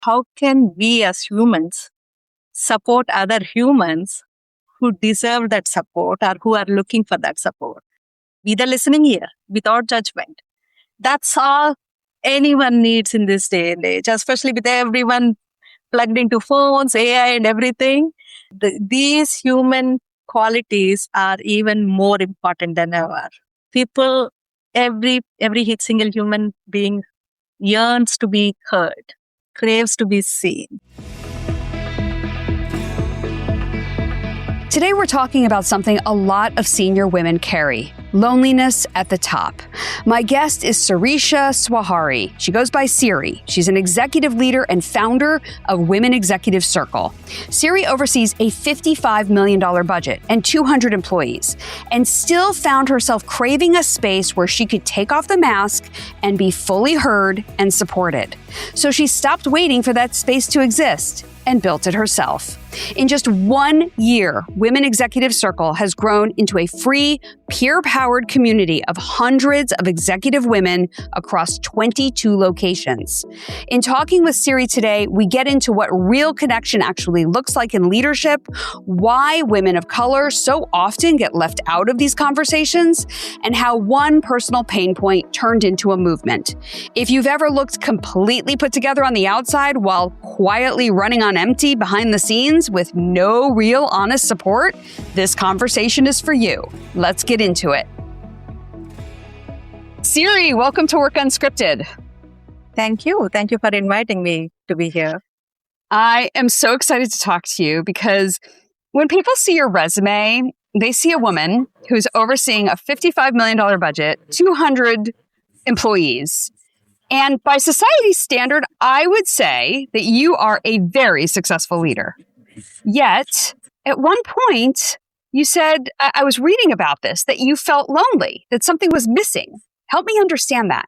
how can we as humans support other humans who deserve that support or who are looking for that support? Be the listening ear without judgment. That's all anyone needs in this day and age, especially with everyone plugged into phones, AI and everything. These human qualities are even more important than ever. People, every single human being yearns to be heard, craves to be seen. Today, we're talking about something a lot of senior women carry: loneliness at the top. My guest is Sirisha Swahari. She goes by Siri. She's an executive leader and founder of Women Executive Circle. Siri oversees a $55 million budget and 200 employees, and still found herself craving a space where she could take off the mask and be fully heard and supported. So she stopped waiting for that space to exist and built it herself. In just 1 year, Women Executive Circle has grown into a free, peer-powered community of hundreds of executive women across 22 locations. In talking with Siri today, we get into what real connection actually looks like in leadership, why women of color so often get left out of these conversations, and how one personal pain point turned into a movement. If you've ever looked completely put together on the outside while quietly running on empty behind the scenes with no real honest support, this conversation is for you. Let's get into it. Siri, welcome to Work Unscripted. Thank you. Thank you for inviting me to be here. I am so excited to talk to you because when people see your resume, they see a woman who's overseeing a $55 million budget, 200 employees. And by society's standard, I would say that you are a very successful leader. Yet, at one point, you said, I was reading about this, that you felt lonely, that something was missing. Help me understand that.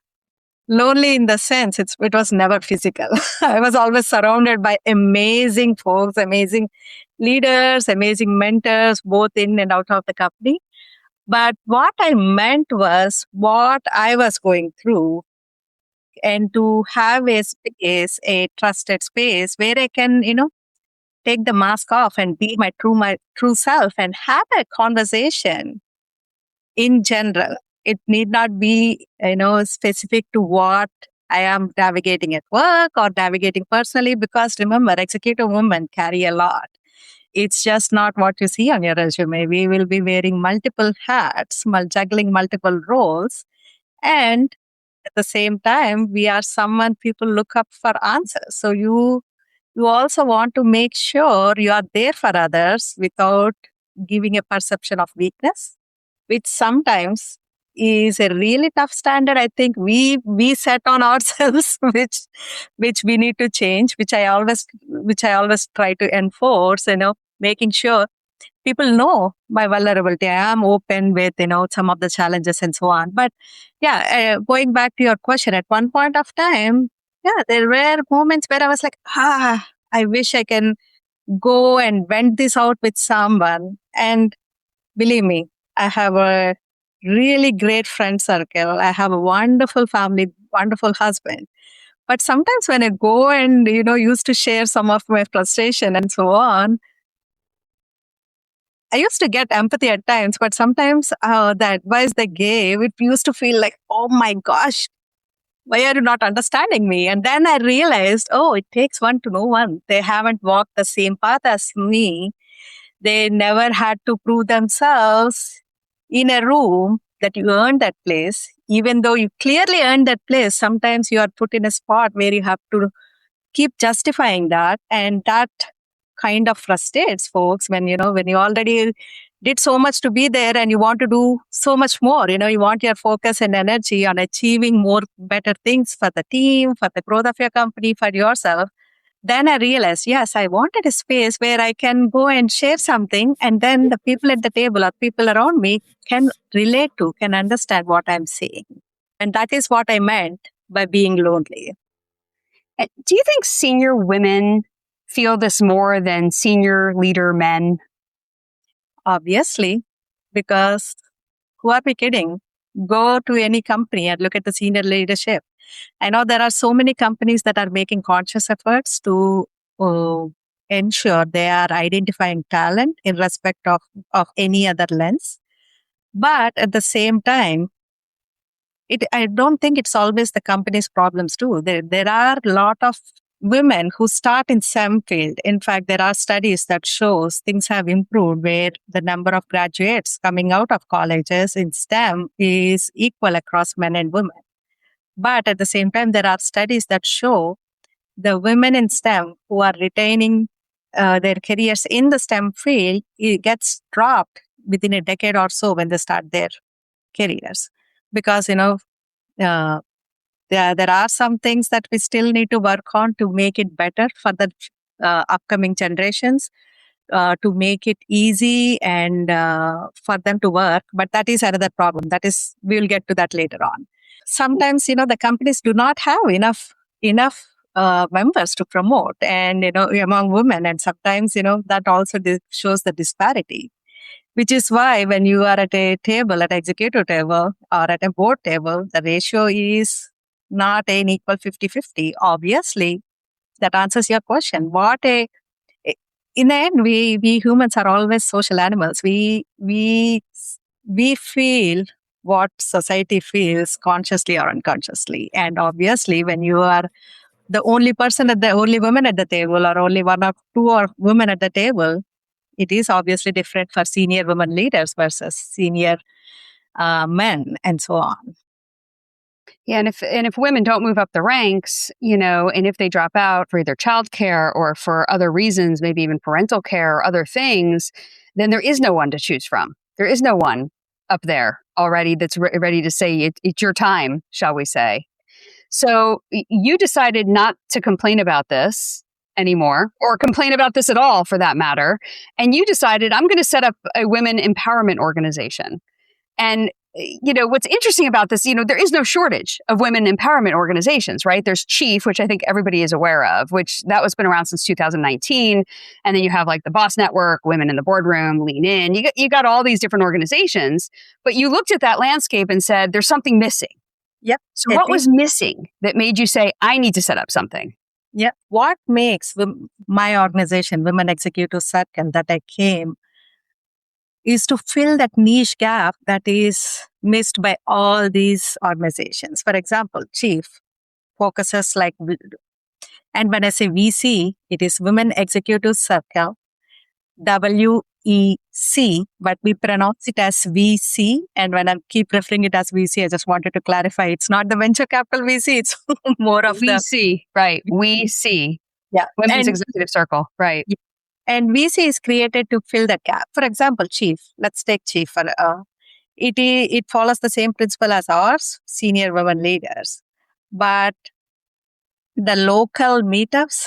Lonely in the sense, it was never physical. I was always surrounded by amazing folks, amazing leaders, amazing mentors, both in and out of the company. But what I meant was what I was going through, and to have a space, a trusted space where I can, take the mask off and be my true self and have a conversation in general. It need not be, specific to what I am navigating at work or navigating personally, because remember, executive women carry a lot. It's just not what you see on your resume. We will be wearing multiple hats, juggling multiple roles. And at the same time, we are someone people look up for answers. So you also want to make sure you are there for others without giving a perception of weakness, which sometimes is a really tough standard. I think we set on ourselves, which we need to change, which I always try to enforce, making sure people know my vulnerability. I am open with, some of the challenges and so on. But going back to your question, at one point of time, there were moments where I was like, I wish I can go and vent this out with someone. And believe me, I have a really great friend circle. I have a wonderful family, wonderful husband. But sometimes when I go and, used to share some of my frustration and so on, I used to get empathy at times, but sometimes the advice they gave, it used to feel like, oh my gosh, why are you not understanding me? And then I realized, it takes one to know one. They haven't walked the same path as me. They never had to prove themselves in a room that you earned that place. Even though you clearly earned that place, sometimes you are put in a spot where you have to keep justifying that. And that kind of frustrates folks when you already did so much to be there and you want to do so much more. You want your focus and energy on achieving more better things for the team, for the growth of your company, for yourself. Then I realized, yes, I wanted a space where I can go and share something, and then the people at the table or people around me can relate to, can understand what I'm saying. And that is what I meant by being lonely. Do you think senior women feel this more than senior leader men? Obviously, because who are we kidding? Go to any company and look at the senior leadership. I know there are so many companies that are making conscious efforts to uh, ensure they are identifying talent in respect of any other lens. But at the same time, I don't think it's always the company's problems too. There are a lot of women who start in STEM field. In fact, there are studies that shows things have improved where the number of graduates coming out of colleges in STEM is equal across men and women. But at the same time, there are studies that show the women in STEM who are retaining their careers in the STEM field, it gets dropped within a decade or so when they start their careers. Because, uh, there are some things that we still need to work on to make it better for the upcoming generations, to make it easy and for them to work. But that is another problem. We'll get to that later on. Sometimes, the companies do not have enough members to promote and, among women. And sometimes, that also shows the disparity, which is why when you are at a table, at executive table or at a board table, the ratio is not an equal 50-50. Obviously, that answers your question. In the end, we humans are always social animals. We feel what society feels consciously or unconsciously. And obviously, when you are the only woman at the table, or only one or two or women at the table, it is obviously different for senior women leaders versus senior men, and so on. Yeah, and if women don't move up the ranks, and if they drop out for either childcare or for other reasons, maybe even parental care or other things, then there is no one to choose from. There is no one up there already that's ready to say it's your time, shall we say. So you decided not to complain about this anymore, or complain about this at all for that matter. And you decided, I'm going to set up a women empowerment organization. And what's interesting about this, there is no shortage of women empowerment organizations, right? There's Chief, which I think everybody is aware of, which that was been around since 2019. And then you have like the Boss Network, Women in the Boardroom, Lean In. You got all these different organizations, but you looked at that landscape and said, there's something missing. Yep. So what was missing that made you say, I need to set up something? Yeah. What makes my organization, Women Executive Circle, that I came, is to fill that niche gap that is missed by all these organizations. For example, Chief focuses and when I say VC, it is Women Executive Circle, WEC, but we pronounce it as VC. And when I keep referring it as VC, I just wanted to clarify, it's not the venture capital VC, it's more of VC, right? We see. Yeah. Women's Executive Circle, right. And VC is created to fill that gap. For example, Chief, let's take Chief. It follows the same principle as ours, senior women leaders. But the local meetups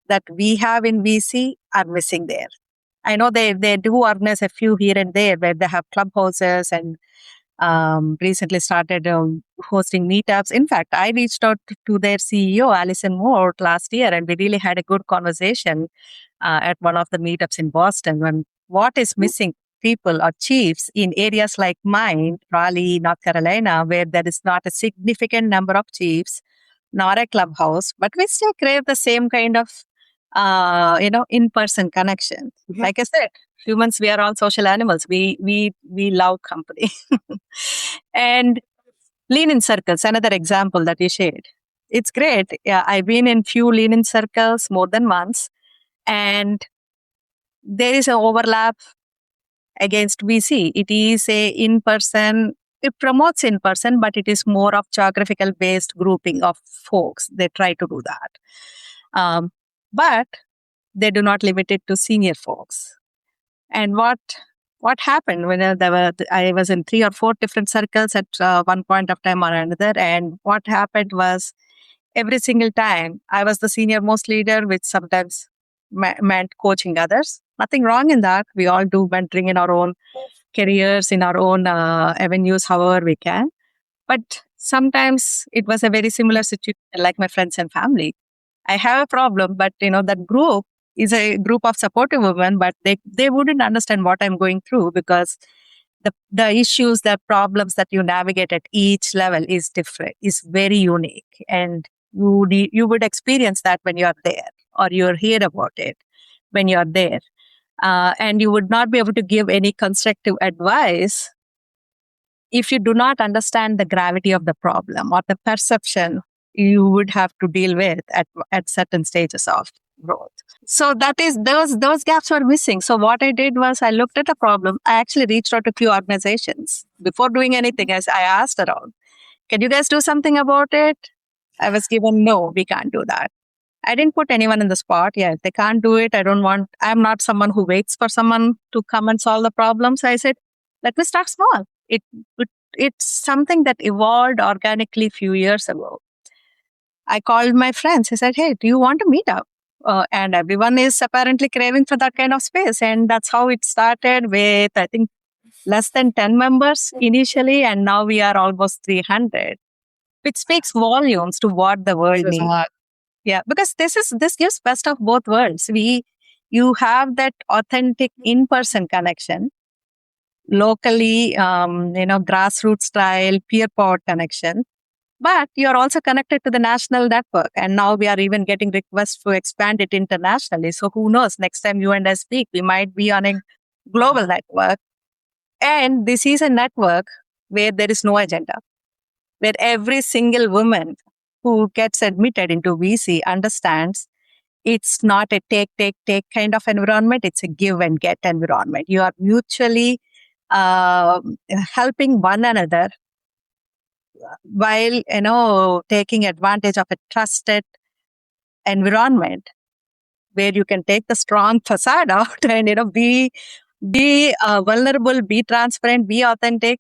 that we have in VC are missing there. I know they do organize a few here and there where they have clubhouses and recently started hosting meetups. In fact, I reached out to their CEO, Alison Moore, last year, and we really had a good conversation at one of the meetups in Boston. When what is missing people or chiefs in areas like mine, Raleigh, North Carolina, where there is not a significant number of chiefs, not a clubhouse, but we still crave the same kind of in-person connection. Mm-hmm. Like I said, humans, we are all social animals. We love company. And Lean In circles, another example that you shared. It's great. Yeah, I've been in few Lean In circles more than once, and there is an overlap against VC. It is a in-person. It promotes in-person, but it is more of geographical based grouping of folks. They try to do that. But they do not limit it to senior folks. And what happened when I was in 3 or 4 different circles at one point of time or another, and what happened was every single time I was the senior most leader, which sometimes meant coaching others. Nothing wrong in that. We all do mentoring in our own careers, in our own avenues, however we can. But sometimes it was a very similar situation, like my friends and family. I have a problem, but that group is a group of supportive women, but they wouldn't understand what I'm going through because the issues, the problems that you navigate at each level is different, is very unique. And you would experience that when you're there, or you'll hear about it when you're there. And you would not be able to give any constructive advice if you do not understand the gravity of the problem or the perception you would have to deal with at certain stages of growth. So that is those gaps were missing. So what I did was I looked at the problem. I actually reached out to a few organizations before doing anything. As I asked around, can you guys do something about it? I was given no, we can't do that. I didn't put anyone in the spot. Yeah, if they can't do it, I'm not someone who waits for someone to come and solve the problem. So I said, let me start small. It's something that evolved organically a few years ago. I called my friends. I said, hey, do you want to meet up? And everyone is apparently craving for that kind of space. And that's how it started with, I think, less than 10 members initially. And now we are almost 300, which speaks volumes to what the world needs. A lot. Yeah, because this gives best of both worlds. You have that authentic in-person connection, locally, grassroots style, peer-powered connection. But you're also connected to the national network. And now we are even getting requests to expand it internationally. So who knows, next time you and I speak, we might be on a global network. And this is a network where there is no agenda, where every single woman who gets admitted into VC understands it's not a take kind of environment. It's a give and get environment. You are mutually helping one another while, taking advantage of a trusted environment where you can take the strong facade out and, be vulnerable, be transparent, be authentic,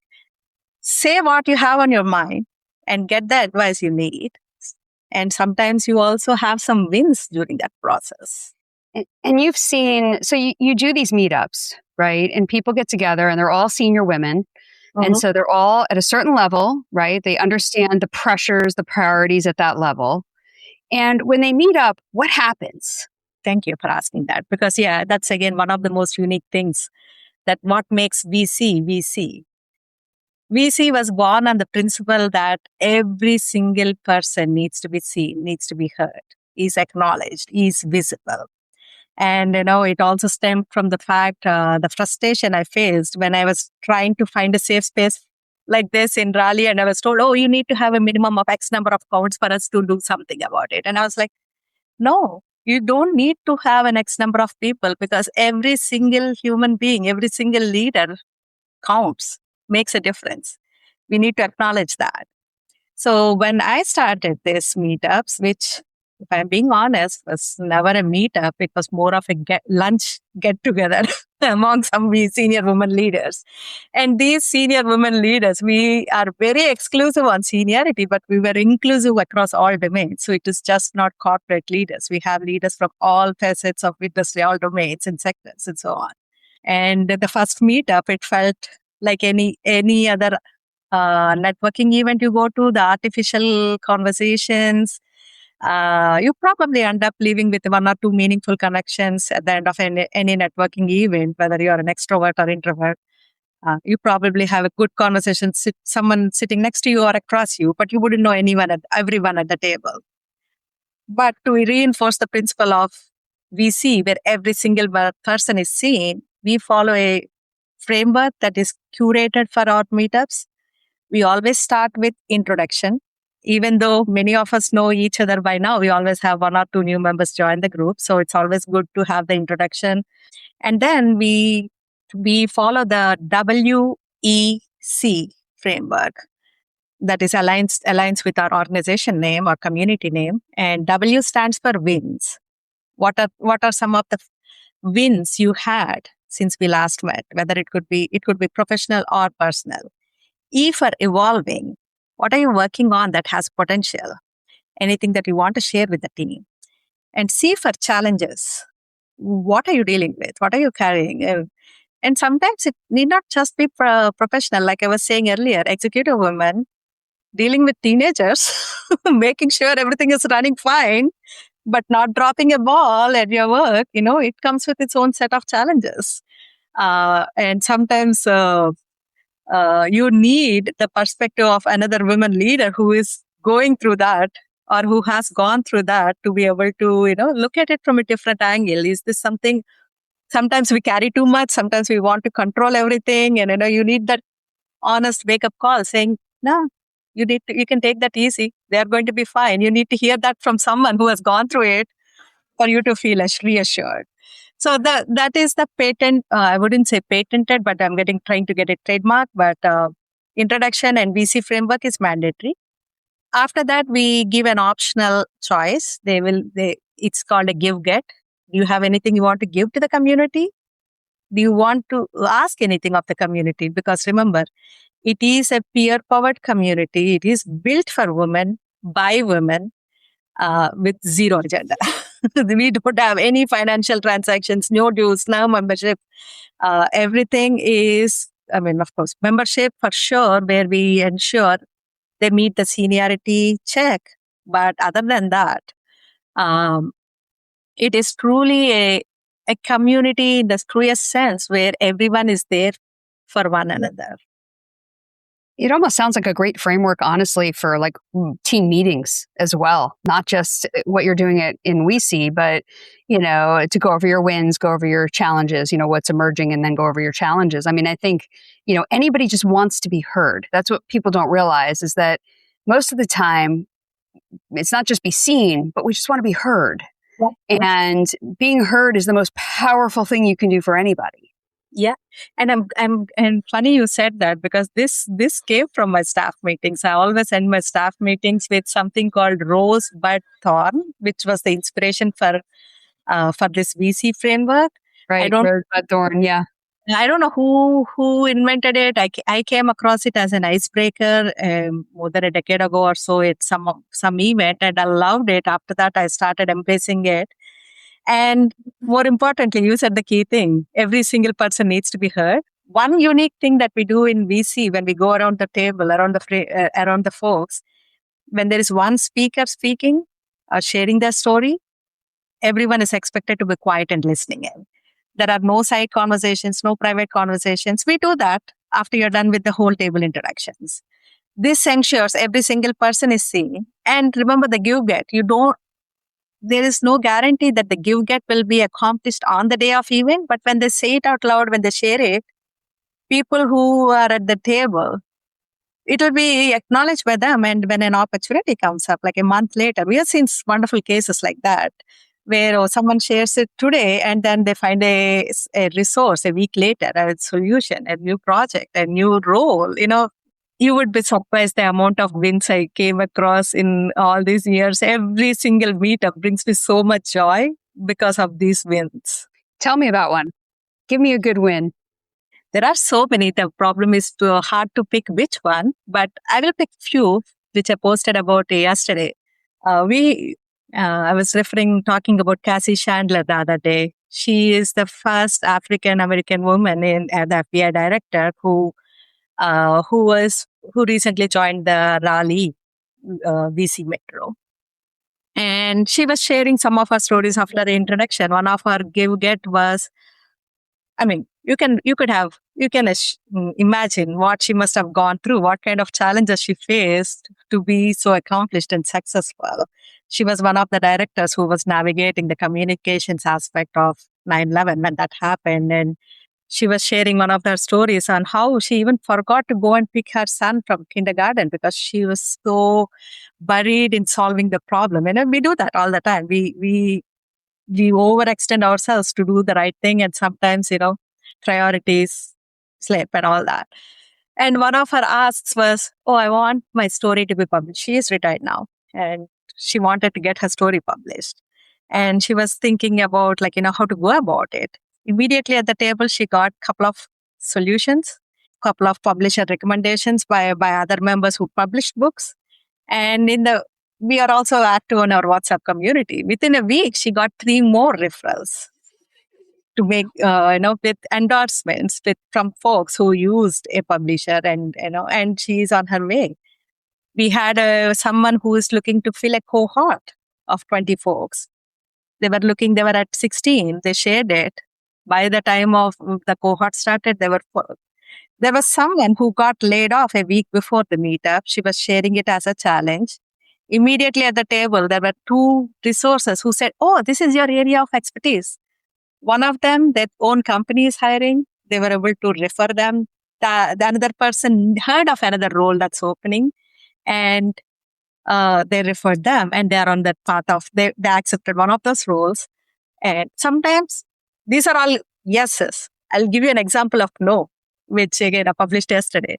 say what you have on your mind and get the advice you need. And sometimes you also have some wins during that process. And you've seen, so you do these meetups, right? And people get together and they're all senior women. And so they're all at a certain level, right? They understand the pressures, the priorities at that level. And when they meet up, what happens? Thank you for asking that. Because, that's again one of the most unique things, that what makes VC. VC was born on the principle that every single person needs to be seen, needs to be heard, is acknowledged, is visible. And, it also stemmed from the fact, the frustration I faced when I was trying to find a safe space like this in Raleigh. And I was told, you need to have a minimum of X number of counts for us to do something about it. And I was like, no, you don't need to have an X number of people, because every single human being, every single leader counts, makes a difference. We need to acknowledge that. So when I started this meetups, which, if I'm being honest, was never a meetup, it was more of a lunch get together among some senior women leaders. And these senior women leaders, we are very exclusive on seniority, but we were inclusive across all domains. So it is just not corporate leaders. We have leaders from all facets of industry, all domains and sectors and so on. And the first meetup, it felt like any other networking event you go to, the artificial conversations. You probably end up leaving with one or two meaningful connections at the end of any networking event, whether you're an extrovert or introvert. You probably have a good conversation, someone sitting next to you or across you, but you wouldn't know everyone at the table. But to reinforce the principle of VC, where every single person is seen, we follow a framework that is curated for our meetups. We always start with introduction. Even though many of us know each other by now, we always have one or two new members join the group. So it's always good to have the introduction. And then we follow the WEC framework that is aligns with our organization name or community name. And W stands for wins. What are some of the wins you had since we last met? Whether it could be professional or personal. E for evolving. What are you working on that has potential? Anything that you want to share with the team? And C for challenges. What are you dealing with? What are you carrying? And sometimes it need not just be professional. Like I was saying earlier, executive women dealing with teenagers, making sure everything is running fine, but not dropping a ball at your work. It comes with its own set of challenges. And sometimes You need the perspective of another woman leader who is going through that or who has gone through that to be able to, look at it from a different angle. Is this something? Sometimes we carry too much. Sometimes we want to control everything. And, you need that honest wake up call saying, no, you can take that easy. They're going to be fine. You need to hear that from someone who has gone through it for you to feel reassured. So that is the patent. I wouldn't say patented, but I'm trying to get it trademarked. But introduction and VC framework is mandatory. After that, we give an optional choice. It's called a give get. Do you have anything you want to give to the community? Do you want to ask anything of the community? Because remember, it is a peer powered community. It is built for women by women with zero agenda. We don't have any financial transactions, no dues, no membership. Everything is, of course, membership for sure, where we ensure they meet the seniority check. But other than that, it is truly a community in the truest sense where everyone is there for one another. It almost sounds like a great framework, honestly, for like team meetings as well. Not just what you're doing in WeSee, but, to go over your wins, go over your challenges, what's emerging, and then go over your challenges. I think, anybody just wants to be heard. That's what people don't realize, is that most of the time, it's not just be seen, but we just want to be heard. Yeah. And being heard is the most powerful thing you can do for anybody. Yeah. And and funny you said that, because this came from my staff meetings. I always end my staff meetings with something called Rose Bud Thorn, which was the inspiration for this VC framework. Right. Rose Bud Thorn. Yeah. I don't know who invented it. I came across it as an icebreaker more than a decade ago or so at some event, and I loved it. After that, I started embracing it. And more importantly, you said the key thing. Every single person needs to be heard. One unique thing that we do in VC when we go around the table, around the folks, when there is one speaker speaking or sharing their story, everyone is expected to be quiet and listening in. There are no side conversations, no private conversations. We do that after you're done with the whole table interactions. This ensures every single person is seen. And remember the give get. There is no guarantee that the give get will be accomplished on the day of event, but when they say it out loud, when they share it, people who are at the table, it will be acknowledged by them. And when an opportunity comes up, like a month later, we have seen wonderful cases like that, where someone shares it today and then they find a resource a week later, a solution, a new project, a new role, You would be surprised the amount of wins I came across in all these years. Every single meetup brings me so much joy because of these wins. Tell me about one. Give me a good win. There are so many. The problem is hard to pick which one, but I will pick few, which I posted about yesterday. I was talking about Cassie Chandler the other day. She is the first African American woman in the FBI director who recently joined the Raleigh VC Metro. And she was sharing some of her stories after the introduction. One of her give get was, you can imagine what she must have gone through, what kind of challenges she faced to be so accomplished and successful. She was one of the directors who was navigating the communications aspect of 9/11 when that happened. And she was sharing one of her stories on how she even forgot to go and pick her son from kindergarten because she was so buried in solving the problem. And we do that all the time. We overextend ourselves to do the right thing. And sometimes, priorities slip and all that. And one of her asks was, I want my story to be published. She is retired now and she wanted to get her story published. And she was thinking about how to go about it. Immediately at the table, she got a couple of solutions, couple of publisher recommendations by other members who published books. And we are also active on our WhatsApp community. Within a week, she got 3 more referrals to make, with endorsements from folks who used a publisher, and she's on her way. We had someone who is looking to fill a cohort of 20 folks. They were at 16. They shared it. By the time of the cohort started, there were There was someone who got laid off a week before the meetup. She was sharing it as a challenge. Immediately at the table, there were two resources who said, "Oh, this is your area of expertise." One of them, their own company is hiring. They were able to refer them. The another person heard of another role that's opening, and they referred them, and they are on that path of they accepted one of those roles. And sometimes these are all yeses. I'll give you an example of no, which again I published yesterday.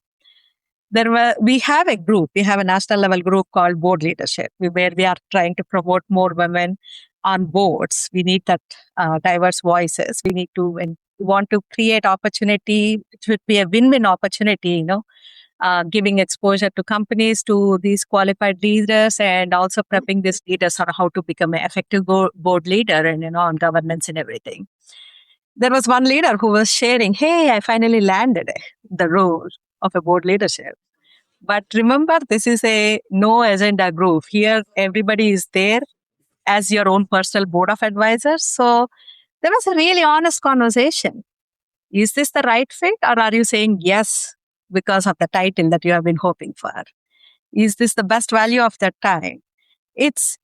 We have a group, we have a national level group called Board Leadership, where we are trying to promote more women on boards. We need that diverse voices. We need to, and we want to create opportunity. It should be a win-win opportunity, giving exposure to companies, to these qualified leaders, and also prepping these leaders on how to become an effective board leader and, on governance and everything. There was one leader who was sharing, "Hey, I finally landed the role of a board leadership." But remember, this is a no agenda group. Here, everybody is there as your own personal board of advisors. So there was a really honest conversation. Is this the right fit, or are you saying yes because of the title that you have been hoping for? Is this the best value of that time? It's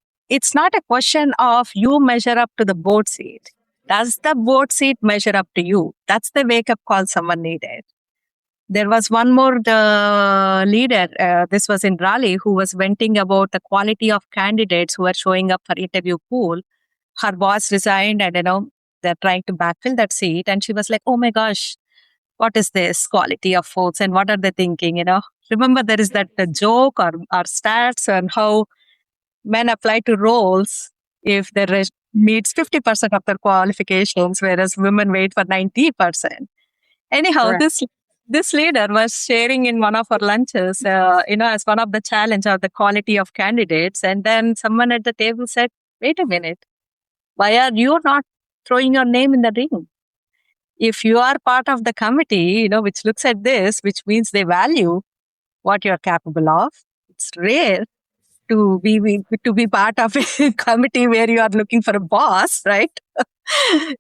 not a question of you measure up to the board seat. Does the board seat measure up to you? That's the wake-up call someone needed. There was one more leader, this was in Raleigh, who was venting about the quality of candidates who are showing up for interview pool. Her boss resigned, and they're trying to backfill that seat. And she was like, "Oh my gosh, what is this quality of folks, and what are they thinking?" Remember, there is that joke or stats on how men apply to roles if they meets 50% of their qualifications, whereas women wait for 90%. Anyhow, Correct. this leader was sharing in one of our lunches, as one of the challenge of the quality of candidates. And then someone at the table said, "Wait a minute, why are you not throwing your name in the ring? If you are part of the committee, which looks at this, which means they value what you're capable of. It's rare to be part of a committee where you are looking for a boss, right?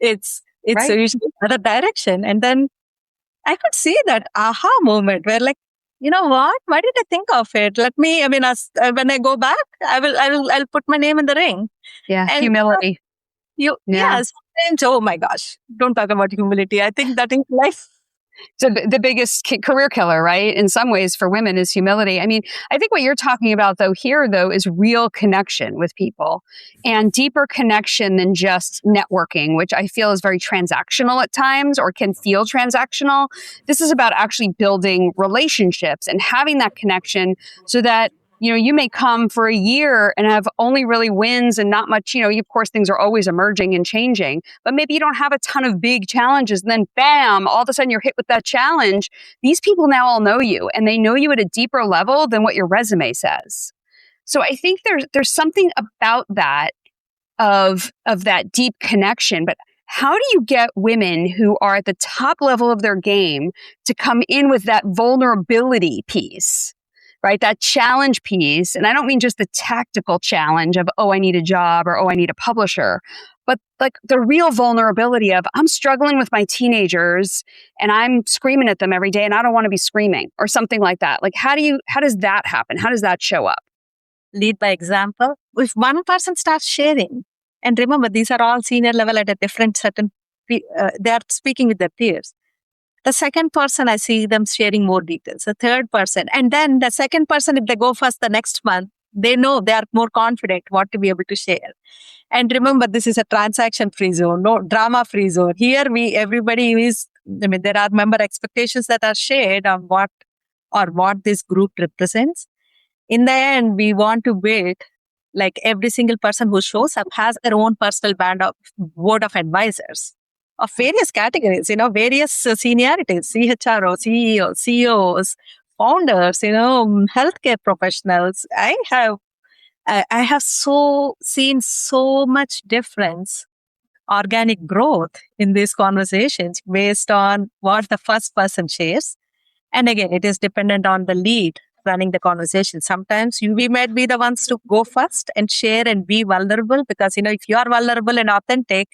it's Right. usually another direction." And then I could see that aha moment where, like, you know what? Why did I think of it? When I go back, I'll put my name in the ring. Yeah. And Humility. you, Yeah. yes, and oh my gosh, don't talk about humility. I think that is life. So the biggest career killer, right? In some ways for women is humility. I mean, I think what you're talking about though is real connection with people and deeper connection than just networking, which I feel is very transactional at times or can feel transactional. This is about actually building relationships and having that connection so that you may come for a year and have only really wins and not much, of course, things are always emerging and changing, but maybe you don't have a ton of big challenges. And then bam, all of a sudden you're hit with that challenge. These people now all know you and they know you at a deeper level than what your resume says. So I think there's something about that of that deep connection, but how do you get women who are at the top level of their game to come in with that vulnerability piece? Right? That challenge piece. And I don't mean just the tactical challenge of, oh, I need a job or, oh, I need a publisher, but like the real vulnerability of I'm struggling with my teenagers and I'm screaming at them every day and I don't want to be screaming or something like that. Like, how does that happen? How does that show up? Lead by example. If one person starts sharing, and remember, these are all senior level at a different they are speaking with their peers. The second person, I see them sharing more details. The third person. And then the second person, if they go first the next month, they know they are more confident what to be able to share. And remember, this is a transaction-free zone, no drama-free zone. Here, everybody is, there are member expectations that are shared on what this group represents. In the end, we want to build, like, every single person who shows up has their own personal board of advisors of various categories, various seniorities, CHRO, CEO, CEOs, founders, healthcare professionals. I have seen so much difference, organic growth in these conversations based on what the first person shares. And again, it is dependent on the lead running the conversation. Sometimes we might be the ones to go first and share and be vulnerable because, if you are vulnerable and authentic,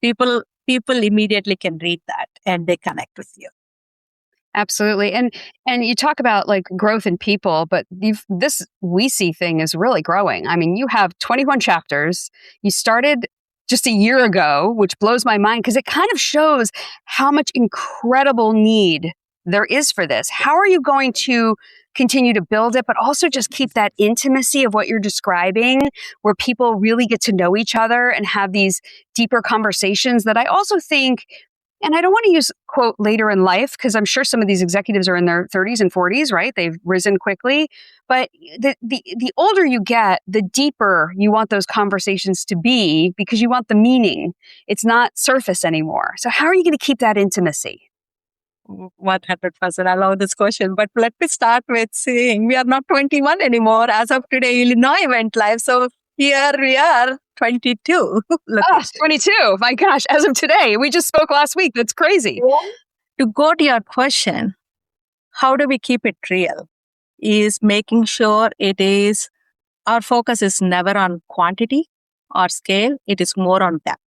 people immediately can read that and they connect with you. Absolutely. And you talk about like growth in people, but this we see thing is really growing. I mean, you have 21 chapters. You started just a year ago, which blows my mind because it kind of shows how much incredible need there is for this. How are you going to continue to build it, but also just keep that intimacy of what you're describing, where people really get to know each other and have these deeper conversations that I also think, and I don't want to use quote later in life, because I'm sure some of these executives are in their 30s and 40s, right? They've risen quickly. But the older you get, the deeper you want those conversations to be because you want the meaning. It's not surface anymore. So how are you going to keep that intimacy? 100%. I love this question. But let me start with saying we are not 21 anymore. As of today, Illinois went live. So here we are, 22. Oh, 22. My gosh, as of today. We just spoke last week. That's crazy. To go to your question, how do we keep it real? Is making sure our focus is never on quantity or scale. It is more on depth.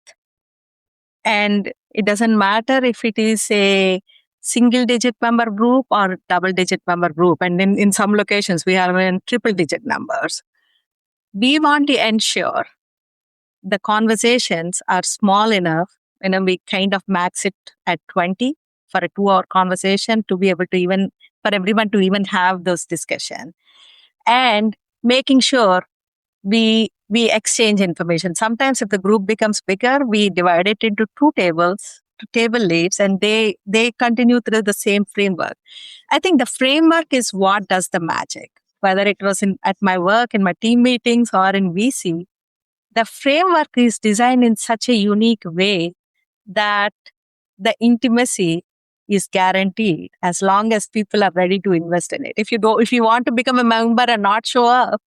And it doesn't matter if it is a single digit member group or double digit member group. And in some locations, we are in triple digit numbers. We want to ensure the conversations are small enough, we kind of max it at 20 for a 2-hour conversation to be able to for everyone to even have those discussions. And making sure we exchange information. Sometimes if the group becomes bigger, we divide it into 2 tables, 2 table leads, and they continue through the same framework. I think the framework is what does the magic, whether it was at my work, in my team meetings, or in VC. The framework is designed in such a unique way that the intimacy is guaranteed as long as people are ready to invest in it. If you want to become a member and not show up,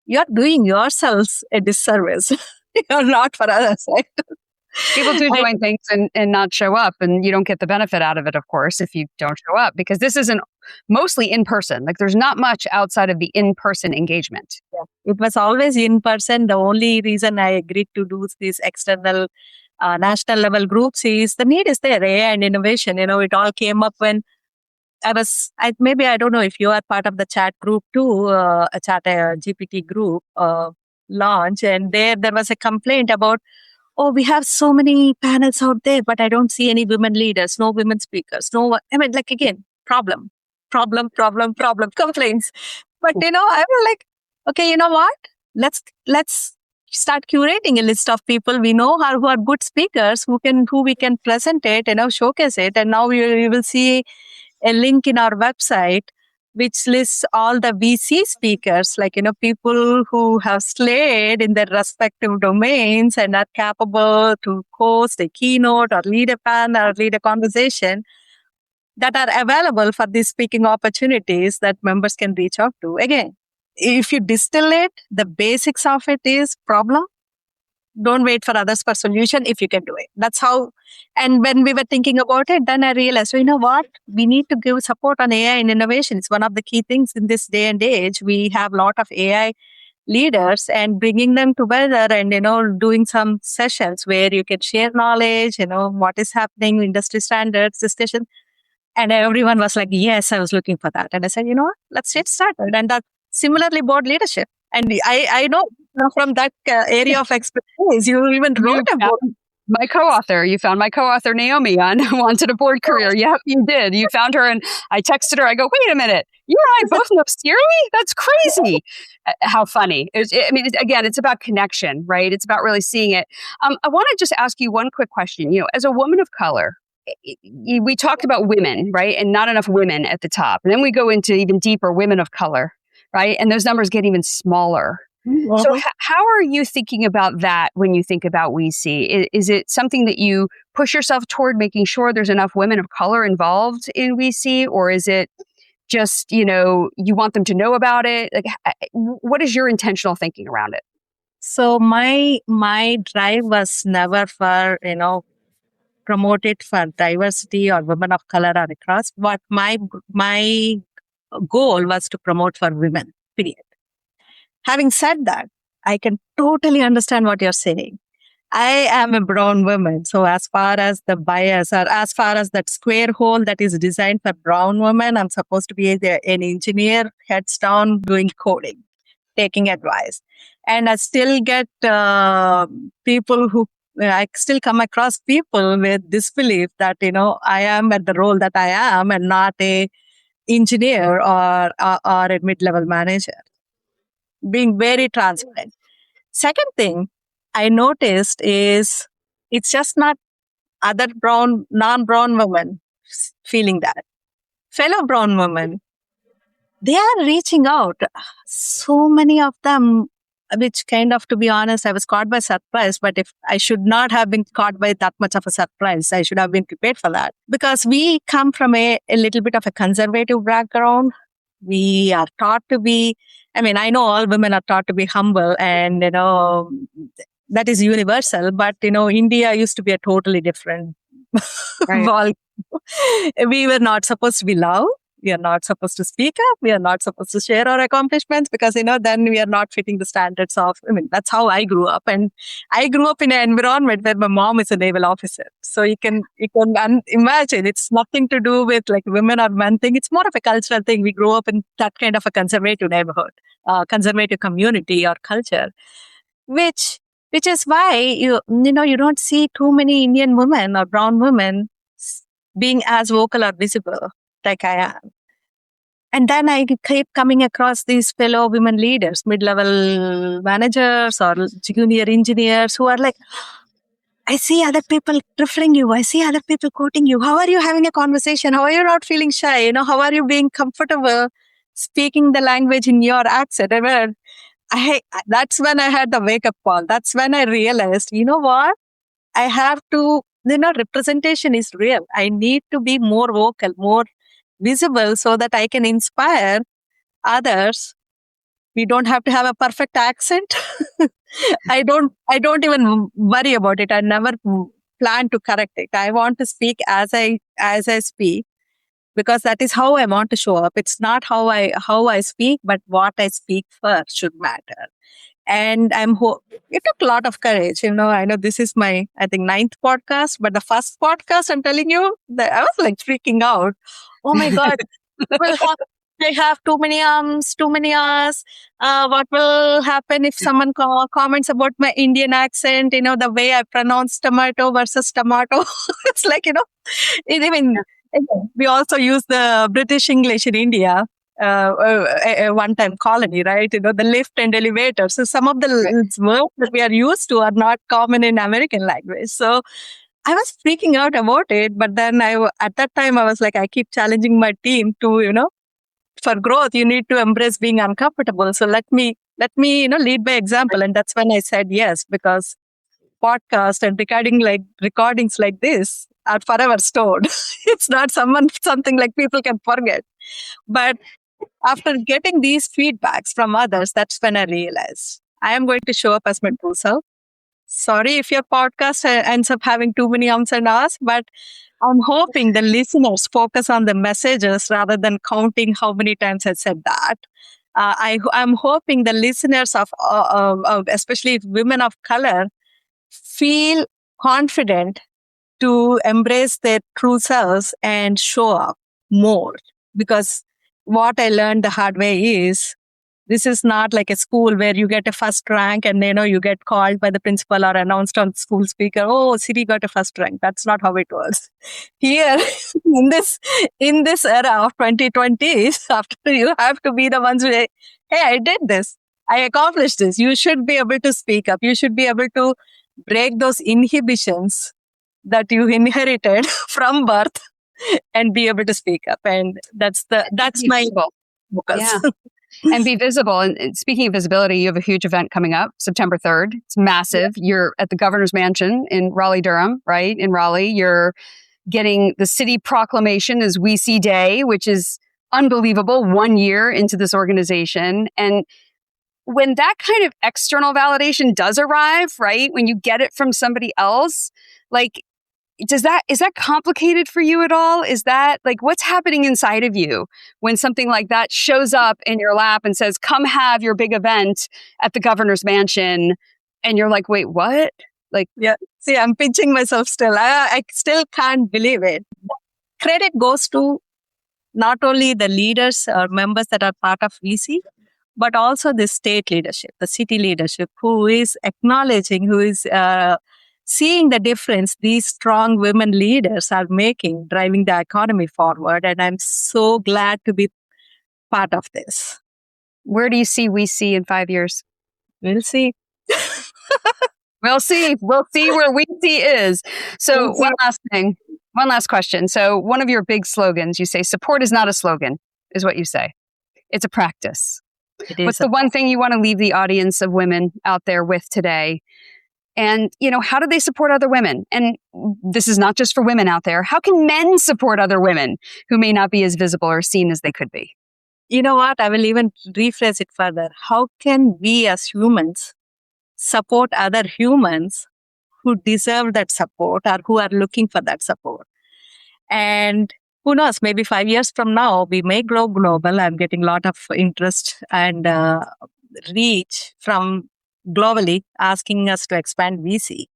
you're doing yourselves a disservice. You're not for others, right? People do join things and not show up, and you don't get the benefit out of it, of course, if you don't show up, because this isn't mostly in person. Like there's not much outside of the in-person engagement. Yeah. It was always in person. The only reason I agreed to do these external national level groups is the need is there, AI and innovation. It all came up when I don't know if you are part of the chat group too, a chat GPT group launch, and there was a complaint about, we have so many panels out there, but I don't see any women leaders, no women speakers, no one. Again, problem, complaints. But, I was like, okay, you know what? Let's start curating a list of people we know who are good speakers, who we can present it, showcase it. And now we will see a link in our website which lists all the VC speakers, people who have slayed in their respective domains and are capable to host a keynote or lead a panel or lead a conversation, that are available for these speaking opportunities that members can reach out to. Again, if you distill it, the basics of it is problem. Don't wait for others for solution if you can do it. That's how. And when we were thinking about it, then I realized, you know what? We need to give support on AI and innovation. It's one of the key things in this day and age. We have a lot of AI leaders, and bringing them together and, doing some sessions where you can share knowledge, what is happening, industry standards, discussion. And everyone was like, yes, I was looking for that. And I said, you know what? Let's get started. And that similarly board leadership. And I know from that area of expertise, you even wrote a book. My co-author, you found my co-author Naomi on Wanted a Board Career. Yep, you did. You found her, and I texted her. I go, wait a minute, you and I both know Siri? That's crazy. How funny. It's about connection, right? It's about really seeing it. I want to just ask you one quick question. As a woman of color, we talked about women, right? And not enough women at the top. And then we go into even deeper women of color, right? And those numbers get even smaller. Mm-hmm. So how are you thinking about that when you think about WeSee? Is it something that you push yourself toward making sure there's enough women of color involved in WeSee? Or is it just, you want them to know about it? Like, what is your intentional thinking around it? So my drive was never for, promote it for diversity or women of color or across, but my goal was to promote for women, period. Having said that, I can totally understand what you're saying. I am a brown woman. So as far as the bias or as far as that square hole that is designed for brown women, I'm supposed to be an engineer, heads down, doing coding, taking advice. And I still get people who, I still come across people with disbelief that, I am at the role that I am and not a engineer or a mid-level manager. Being very transparent. Second thing I noticed is it's just not other non-brown women feeling that. Fellow brown women, they are reaching out. So many of them, which kind of, to be honest, I was caught by surprise. But if I should not have been caught by that much of a surprise, I should have been prepared for that. Because we come from a little bit of a conservative background. We are taught to be, I know all women are taught to be humble and, that is universal. But, India used to be a totally different Right. We were not supposed to be loud. We are not supposed to speak up. We are not supposed to share our accomplishments because, then we are not fitting the standards of, that's how I grew up. And I grew up in an environment where my mom is a naval officer. So you can imagine it's nothing to do with like women or men thing. It's more of a cultural thing. We grew up in that kind of a conservative neighborhood, conservative community or culture, which is why you don't see too many Indian women or brown women being as vocal or visible like I am. And then I keep coming across these fellow women leaders, mid-level managers or junior engineers who are like, I see other people preferring you. I see other people quoting you. How are you having a conversation? How are you not feeling shy? How are you being comfortable speaking the language in your accent? That's when I had the wake-up call. That's when I realized, you know what? I have to, representation is real. I need to be more vocal, more visible so that I can inspire others. We don't have to have a perfect accent. I don't even worry about it. I never plan to correct it. I want to speak as I speak because that is how I want to show up. It's not how I speak, but what I speak first should matter. And it took a lot of courage. I know this is my, I think, 9th podcast, but the first podcast, I'm telling you, I was like freaking out. Oh my God, they have too many arms, too many R's. What will happen if someone comments about my Indian accent, the way I pronounce tomato versus tomato? It's like, we also use the British English in India. A one-time colony, right? The lift and elevator. So some of the words that we are used to are not common in American language. So I was freaking out about it. But then at that time, I was like, I keep challenging my team to, for growth, you need to embrace being uncomfortable. So let me, lead by example. And that's when I said yes, because podcast and recordings like this are forever stored. It's not something like people can forget. But after getting these feedbacks from others, that's when I realized I am going to show up as my true self. Sorry if your podcast ends up having too many ums and ahs, but I'm hoping the listeners focus on the messages rather than counting how many times I said that. I'm hoping the listeners of especially women of color feel confident to embrace their true selves and show up more. Because what I learned the hard way is this is not like a school where you get a first rank and you get called by the principal or announced on school speaker, oh, Siri got a first rank. That's not how it works. Here in this era of 2020s, after you have to be the ones who say, hey, I did this. I accomplished this. You should be able to speak up. You should be able to break those inhibitions that you inherited from birth and be able to speak up. And that's my focus. Yeah. And be visible. And speaking of visibility, you have a huge event coming up, September 3rd. It's massive. Yeah. You're at the governor's mansion in Raleigh-Durham, right? In Raleigh, you're getting the city proclamation as We See Day, which is unbelievable, 1 year into this organization. And when that kind of external validation does arrive, right? When you get it from somebody else, like, is that complicated for you at all? Is that like, what's happening inside of you when something like that shows up in your lap and says, come have your big event at the governor's mansion? And you're like, wait, what? Yeah. See, I'm pinching myself still. I still can't believe it. Credit goes to not only the leaders or members that are part of VC, but also the state leadership, the city leadership, who is acknowledging, who is seeing the difference these strong women leaders are making, driving the economy forward. And I'm so glad to be part of this. Where do you see WeSee in 5 years? We'll see. We'll see. We'll see where WeSee is. So one last thing, one last question. So one of your big slogans, you say support is not a slogan, is what you say. It's a practice. What's the one thing you want to leave the audience of women out there with today? And, how do they support other women? And this is not just for women out there. How can men support other women who may not be as visible or seen as they could be? You know what? I will even rephrase it further. How can we as humans support other humans who deserve that support or who are looking for that support? And who knows, maybe 5 years from now, we may grow global. I'm getting a lot of interest and reach from globally asking us to expand VC.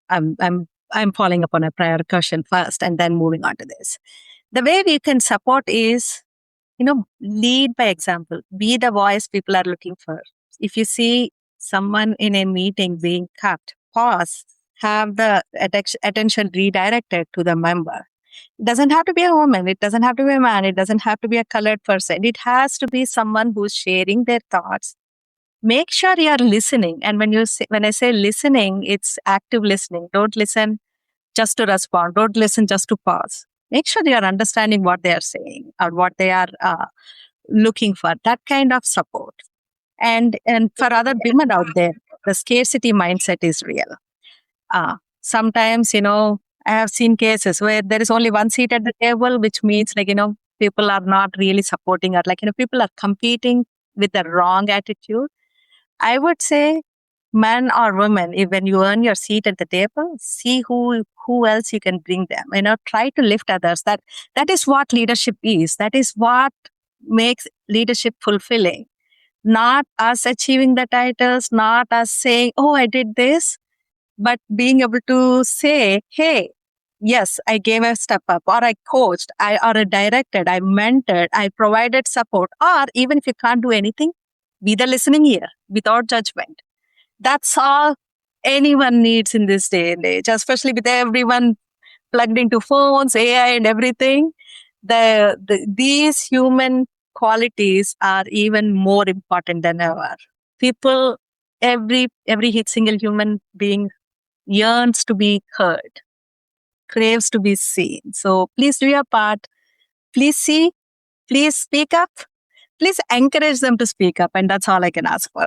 I'm following up on a prior question first and then moving on to this. The way we can support is, lead by example. Be the voice people are looking for. If you see someone in a meeting being cut, pause, have the attention redirected to the member. It doesn't have to be a woman. It doesn't have to be a man. It doesn't have to be a colored person. It has to be someone who's sharing their thoughts. Make sure you are listening. And when I say listening, it's active listening. Don't listen just to respond. Don't listen just to pause. Make sure you are understanding what they are saying or what they are looking for. That kind of support. And for other women out there, the scarcity mindset is real. Sometimes, I have seen cases where there is only one seat at the table, which means people are not really supporting her. People are competing with the wrong attitude. I would say men or women, when you earn your seat at the table, see who else you can bring them. Try to lift others. That is what leadership is. That is what makes leadership fulfilling. Not us achieving the titles, not us saying, oh, I did this, but being able to say, hey, yes, I gave a step up, or I coached, or I directed, I mentored, I provided support, or even if you can't do anything, be the listening ear without judgment. That's all anyone needs in this day and age, especially with everyone plugged into phones, AI and everything. These human qualities are even more important than ever. People, every single human being yearns to be heard, craves to be seen. So please do your part. Please see, please speak up. Please encourage them to speak up. And that's all I can ask for.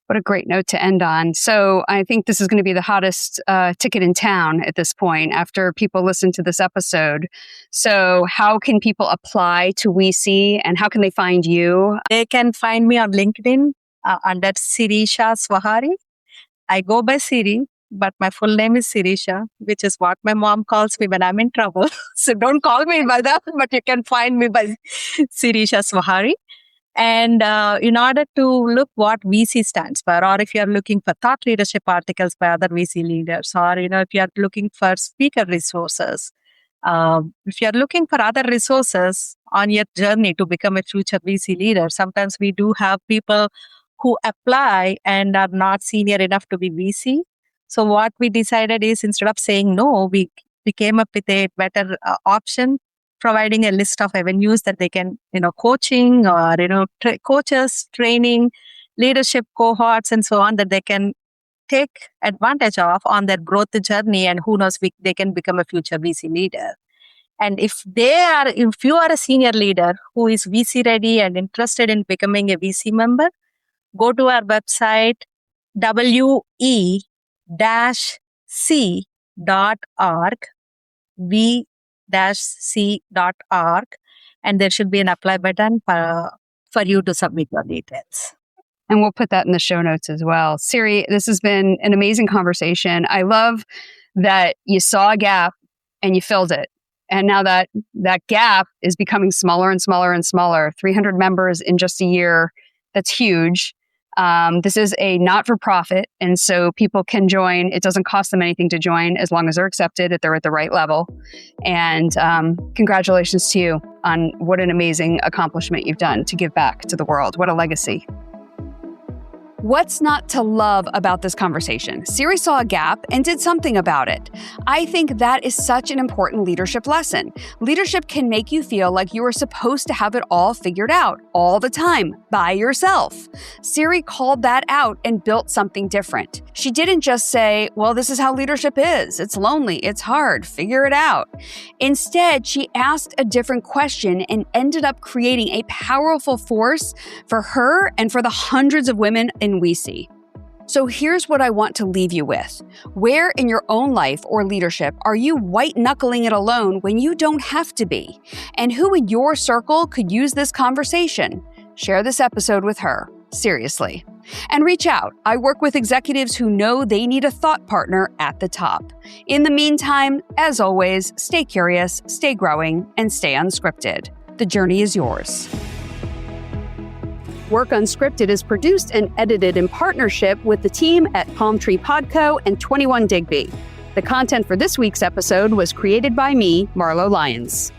What a great note to end on. So I think this is going to be the hottest ticket in town at this point after people listen to this episode. So how can people apply to WeSee and how can they find you? They can find me on LinkedIn under Sirisha Swahari. I go by Siri, but my full name is Sirisha, which is what my mom calls me when I'm in trouble. So don't call me by that, but you can find me by Sirisha Swahari. And in order to look what VC stands for, or if you're looking for thought leadership articles by other VC leaders, or, if you're looking for speaker resources, if you're looking for other resources on your journey to become a future VC leader, sometimes we do have people who apply and are not senior enough to be VC. So what we decided is instead of saying no, we came up with a better option, providing a list of avenues that they can, coaching or, coaches, training, leadership cohorts and so on that they can take advantage of on their growth journey. And who knows, they can become a future VC leader. And if you are a senior leader who is VC ready and interested in becoming a VC member, go to our website, we-c.org, v-c.org, and there should be an apply button for you to submit your details. And we'll put that in the show notes as well. Siri, this has been an amazing conversation. I love that you saw a gap and you filled it. And now that gap is becoming smaller and smaller and smaller. 300 members in just a year, that's huge. This is a not-for-profit, and so people can join. It doesn't cost them anything to join as long as they're accepted, if they're at the right level. And congratulations to you on what an amazing accomplishment you've done to give back to the world. What a legacy. What's not to love about this conversation? Siri saw a gap and did something about it. I think that is such an important leadership lesson. Leadership can make you feel like you are supposed to have it all figured out all the time by yourself. Siri called that out and built something different. She didn't just say, well, this is how leadership is. It's lonely. It's hard. Figure it out. Instead, she asked a different question and ended up creating a powerful force for her and for the hundreds of women we see. So here's what I want to leave you with. Where in your own life or leadership are you white-knuckling it alone when you don't have to be? And who in your circle could use this conversation? Share this episode with her. Seriously. And reach out. I work with executives who know they need a thought partner at the top. In the meantime, as always, stay curious, stay growing, and stay unscripted. The journey is yours. Work Unscripted is produced and edited in partnership with the team at Palm Tree Podco and 21 Digby. The content for this week's episode was created by me, Marlo Lyons.